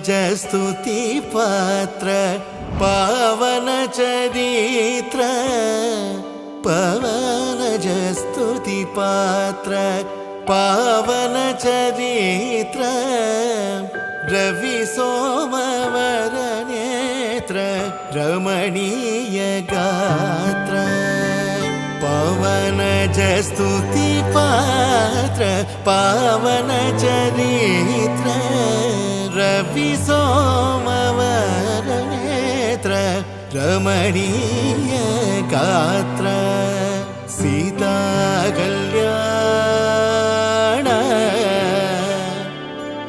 स्तुति पात्र पावन चरित्र पवन स्तुति पात्र पावन चरित्र रवि सोमवर नेत्र रमणीय गात्र पवन स्तुति पात्र पावन चरित्र रवि सोमवर नेत्र रमणीय गात्र सीता कल्याण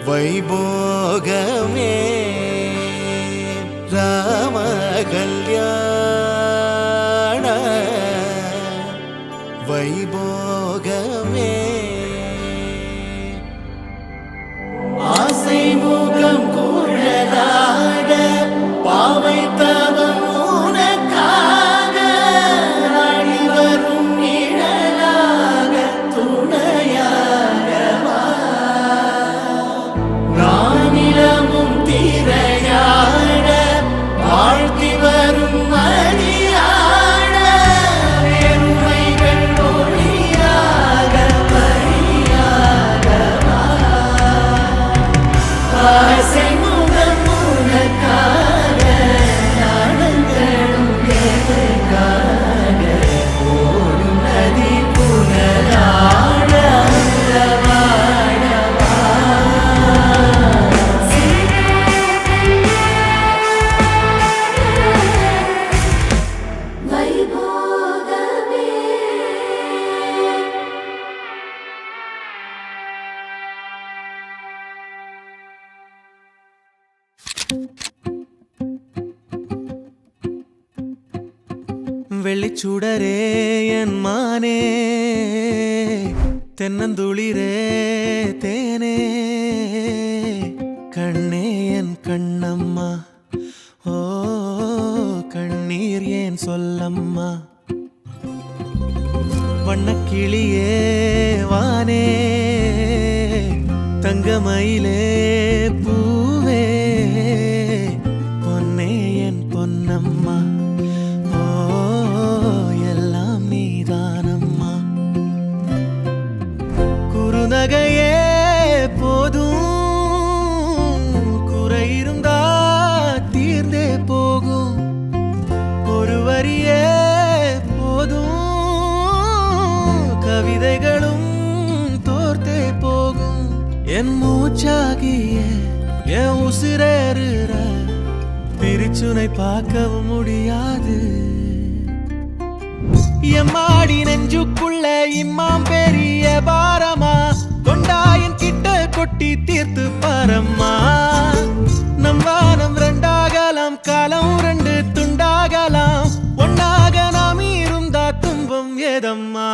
वैभोगमे राम कल्याण वैभोगमे आसै मुகம் குழலாட பாவை தவம் உனக்காக அணிவரும் நிழலாக துணையாக நானிலமும் திரையாட வாழ்த்தி வரும் மதியாட பெருமைகள் ஒளியாக வழியாக ஆசை முகம் உனக்காக நாணங்களும் எதற்காக ஓடும் நதி புனலாட வெள்ளிச்சுடரே என் மானே தென்னந்துளிரே தேனே கண்ணே என் கண்ணம்மா ஓ கண்ணீர் ஏன் சொல்லம்மா வண்ணக்கிளியே வானே தங்கமயிலே பூவே பொன்னே என் பொன்னம்மா குறுநகையே போதும் குறை இருந்தா தீர்ந்தே போகும் ஒரு வரியே போதும் கவிதைகளும் தோர்த்தே போகும் என் மூச்சாகிய என் உசிரேறுற பிரிச்சுனை பார்க்கவும் முடியாது எம்மாடி நெஞ்சுக்குள்ள இம்மாம் பெரிய பாரமா கொண்டாயன் கிட்ட கொட்டி தீர்த்து பாரம்மா நம் வானம் ரெண்டாகலாம் காலம் ரெண்டு துண்டாகலாம் ஒன்னாக நாம் இருந்தா துன்பம் ஏதம்மா